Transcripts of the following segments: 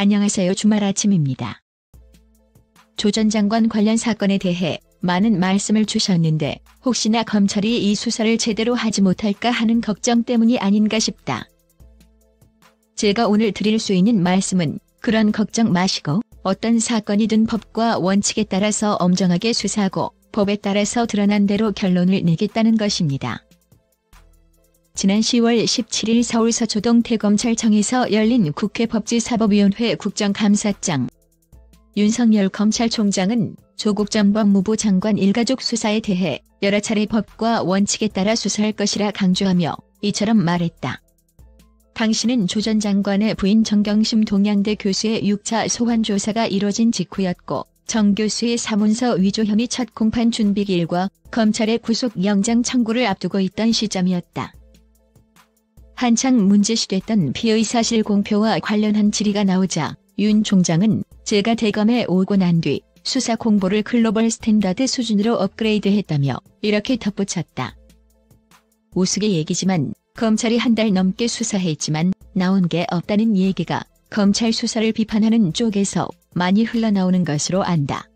안녕하세요. 주말 아침입니다. 조 전 장관 관련 사건에 대해 많은 말씀을 주셨는데 혹시나 검찰이 이 수사를 제대로 하지 못할까 하는 걱정 때문이 아닌가 싶다. 제가 오늘 드릴 수 있는 말씀은 그런 걱정 마시고 어떤 사건이든 법과 원칙에 따라서 엄정하게 수사하고 법에 따라서 드러난 대로 결론을 내겠다는 것입니다. 지난 10월 17일 서울 서초동 대검찰청에서 열린 국회 법제사법위원회 국정감사장. 윤석열 검찰총장은 조국 전 법무부 장관 일가족 수사에 대해 여러 차례 법과 원칙에 따라 수사할 것이라 강조하며 이처럼 말했다. 당시는 조 전 장관의 부인 정경심 동양대 교수의 6차 소환 조사가 이뤄진 직후였고 정 교수의 사문서 위조 혐의 첫 공판 준비기일과 검찰의 구속영장 청구를 앞두고 있던 시점이었다. 한창 문제시됐던 피의 사실 공표와 관련한 질의가 나오자 윤 총장은 제가 대검에 오고 난 뒤 수사 공보를 글로벌 스탠다드 수준으로 업그레이드했다며 이렇게 덧붙였다. 우스개 얘기지만 검찰이 한 달 넘게 수사했지만 나온 게 없다는 얘기가 검찰 수사를 비판하는 쪽에서 많이 흘러나오는 것으로 안다.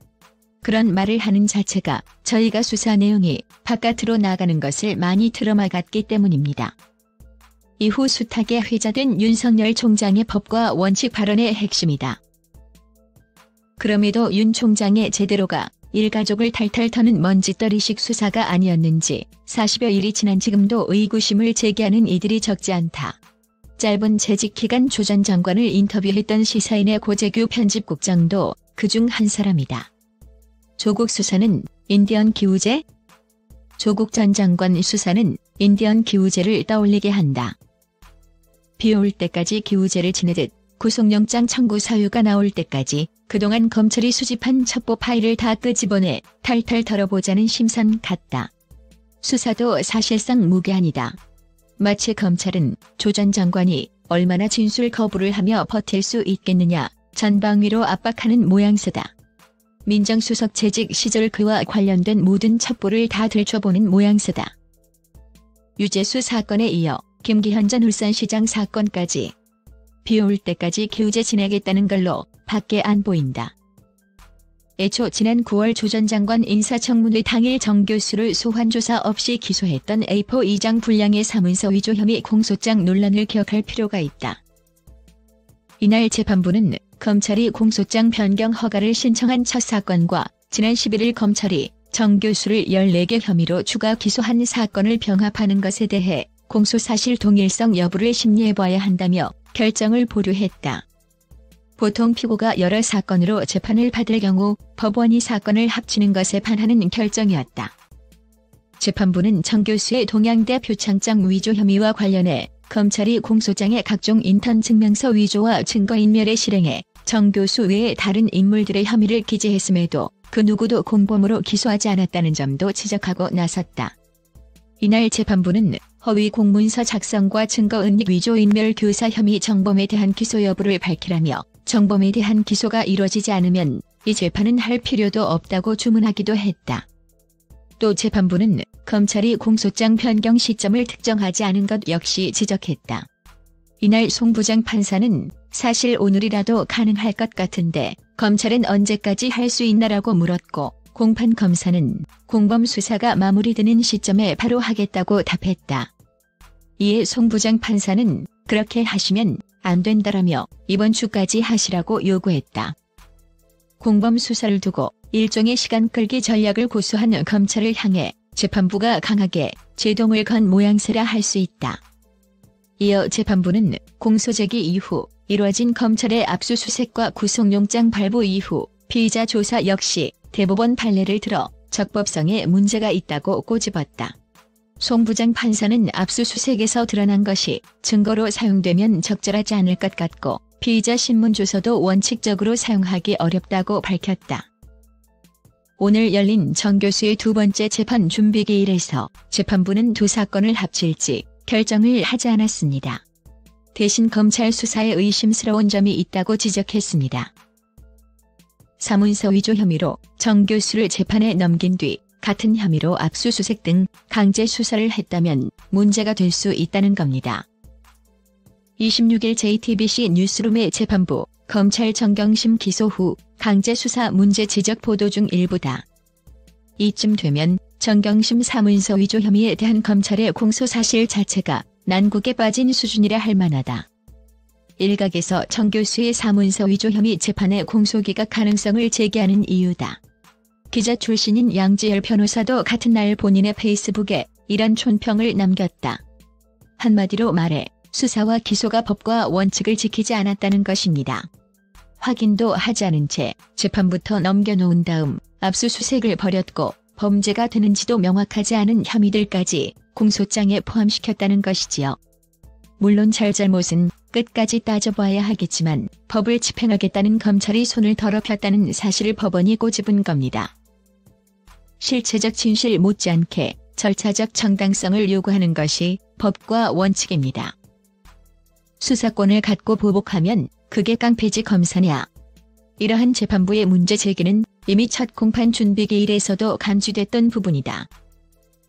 그런 말을 하는 자체가 저희가 수사 내용이 바깥으로 나가는 것을 많이 틀어막았기 때문입니다. 이후 숱하게 회자된 윤석열 총장의 법과 원칙 발언의 핵심이다. 그럼에도 윤 총장의 제대로가 일가족을 탈탈 터는 먼지떨이식 수사가 아니었는지 40여 일이 지난 지금도 의구심을 제기하는 이들이 적지 않다. 짧은 재직기간 조 전 장관을 인터뷰했던 시사인의 고재규 편집국장도 그중 한 사람이다. 조국 수사는 인디언 기우제? 조국 전 장관 수사는 인디언 기우제를 떠올리게 한다. 비 올 때까지 기우제를 지내듯 구속영장 청구 사유가 나올 때까지 그동안 검찰이 수집한 첩보 파일을 다 끄집어내 탈탈 털어보자는 심산 같다. 수사도 사실상 무계한이다. 마치 검찰은 조 전 장관이 얼마나 진술 거부를 하며 버틸 수 있겠느냐 전방위로 압박하는 모양새다. 민정수석 재직 시절 그와 관련된 모든 첩보를 다 들춰보는 모양새다. 유재수 사건에 이어 김기현 전 울산시장 사건까지 비 올 때까지 기우제 지내겠다는 걸로 밖에 안 보인다. 애초 지난 9월 조 전 장관 인사청문회 당일 정 교수를 소환조사 없이 기소했던 A4 2장 분량의 사문서 위조 혐의 공소장 논란을 기억할 필요가 있다. 이날 재판부는 검찰이 공소장 변경 허가를 신청한 첫 사건과 지난 11일 검찰이 정 교수를 14개 혐의로 추가 기소한 사건을 병합하는 것에 대해 공소사실 동일성 여부를 심리해봐야 한다며 결정을 보류했다. 보통 피고가 여러 사건으로 재판을 받을 경우 법원이 사건을 합치는 것에 반하는 결정이었다. 재판부는 정 교수의 동양대 표창장 위조 혐의와 관련해 검찰이 공소장의 각종 인턴 증명서 위조와 증거인멸의 실행에 정 교수 외에 다른 인물들의 혐의를 기재했음에도 그 누구도 공범으로 기소하지 않았다는 점도 지적하고 나섰다. 이날 재판부는 허위 공문서 작성과 증거은닉 위조 인멸 교사 혐의 정범에 대한 기소 여부를 밝히라며 정범에 대한 기소가 이뤄지지 않으면 이 재판은 할 필요도 없다고 주문하기도 했다. 또 재판부는 검찰이 공소장 변경 시점을 특정하지 않은 것 역시 지적했다. 이날 송 부장 판사는 사실 오늘이라도 가능할 것 같은데 검찰은 언제까지 할 수 있나라고 물었고 공판 검사는 공범 수사가 마무리되는 시점에 바로 하겠다고 답했다. 이에 송 부장 판사는 그렇게 하시면 안 된다라며 이번 주까지 하시라고 요구했다. 공범 수사를 두고 일종의 시간 끌기 전략을 고수한 검찰을 향해 재판부가 강하게 제동을 건 모양새라 할 수 있다. 이어 재판부는 공소 제기 이후 이뤄진 검찰의 압수수색과 구속영장 발부 이후 피의자 조사 역시 대법원 판례를 들어 적법성에 문제가 있다고 꼬집었다. 송 부장 판사는 압수수색에서 드러난 것이 증거로 사용되면 적절하지 않을 것 같고 피의자 신문조서도 원칙적으로 사용하기 어렵다고 밝혔다. 오늘 열린 정 교수의 두 번째 재판 준비기일에서 재판부는 두 사건을 합칠지 결정을 하지 않았습니다. 대신 검찰 수사에 의심스러운 점이 있다고 지적했습니다. 사문서 위조 혐의로 정 교수를 재판에 넘긴 뒤 같은 혐의로 압수수색 등 강제 수사를 했다면 문제가 될 수 있다는 겁니다. 26일 JTBC 뉴스룸의 재판부 검찰 정경심 기소 후 강제 수사 문제 지적 보도 중 일부다. 이쯤 되면 정경심 사문서 위조 혐의에 대한 검찰의 공소 사실 자체가 난국에 빠진 수준이라 할 만하다. 일각에서 정 교수의 사문서 위조 혐의 재판에 공소기각 가능성을 제기하는 이유다. 기자 출신인 양지열 변호사도 같은 날 본인의 페이스북에 이런 촌평을 남겼다. 한마디로 말해 수사와 기소가 법과 원칙을 지키지 않았다는 것입니다. 확인도 하지 않은 채 재판부터 넘겨놓은 다음 압수수색을 벌였고 범죄가 되는지도 명확하지 않은 혐의들까지 공소장에 포함시켰다는 것이지요. 물론 잘잘못은 끝까지 따져봐야 하겠지만 법을 집행하겠다는 검찰이 손을 더럽혔다는 사실을 법원이 꼬집은 겁니다. 실체적 진실 못지않게 절차적 정당성을 요구하는 것이 법과 원칙입니다. 수사권을 갖고 보복하면 그게 깡패지 검사냐. 이러한 재판부의 문제 제기는 이미 첫 공판 준비 기일에서도 감지됐던 부분이다.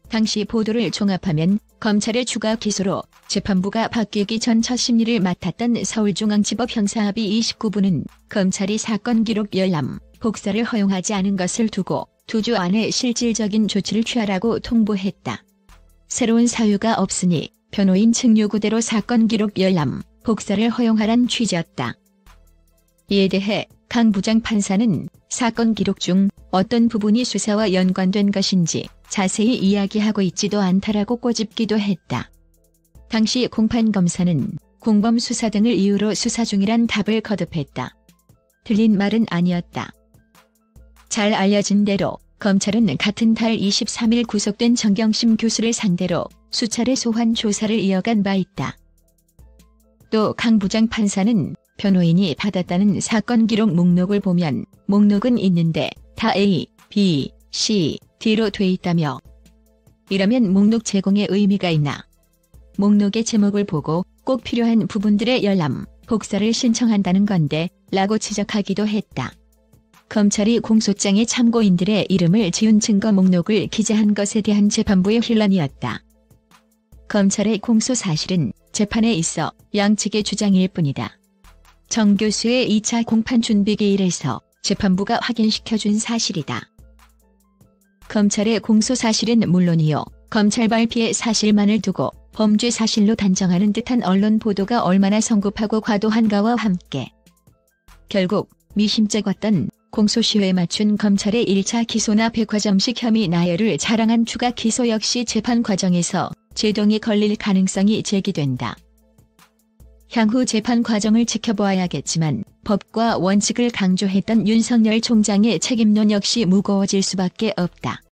당시 보도를 종합하면 검찰의 추가 기소로 재판부가 바뀌기 전 첫 심리를 맡았던 서울중앙지법 형사합의 29부는 검찰이 사건 기록 열람, 복사를 허용하지 않은 것을 두고 2주 안에 실질적인 조치를 취하라고 통보했다. 새로운 사유가 없으니 변호인 측 요구대로 사건 기록 열람, 복사를 허용하란 취지였다. 이에 대해 강 부장 판사는 사건 기록 중 어떤 부분이 수사와 연관된 것인지 자세히 이야기하고 있지도 않다라고 꼬집기도 했다. 당시 공판검사는 공범 수사 등을 이유로 수사 중이란 답을 거듭했다. 틀린 말은 아니었다. 잘 알려진 대로 검찰은 같은 달 23일 구속된 정경심 교수를 상대로 수차례 소환 조사를 이어간 바 있다. 또 강 부장 판사는 변호인이 받았다는 사건 기록 목록을 보면 목록은 있는데 다 A, B, C, D로 돼 있다며 이러면 목록 제공에 의미가 있나? 목록의 제목을 보고 꼭 필요한 부분들의 열람, 복사를 신청한다는 건데 라고 지적하기도 했다. 검찰이 공소장에 참고인들의 이름을 지운 증거 목록을 기재한 것에 대한 재판부의 혼란이었다. 검찰의 공소 사실은 재판에 있어 양측의 주장일 뿐이다. 정 교수의 2차 공판 준비 기일에서 재판부가 확인시켜준 사실이다. 검찰의 공소 사실은 물론이요, 검찰 발표의 사실만을 두고 범죄 사실로 단정하는 듯한 언론 보도가 얼마나 성급하고 과도한가와 함께 결국 미심쩍 왔던 공소시효에 맞춘 검찰의 1차 기소나 백화점식 혐의 나열을 자랑한 추가 기소 역시 재판 과정에서 제동이 걸릴 가능성이 제기된다. 향후 재판 과정을 지켜보아야겠지만 법과 원칙을 강조했던 윤석열 총장의 책임론 역시 무거워질 수밖에 없다.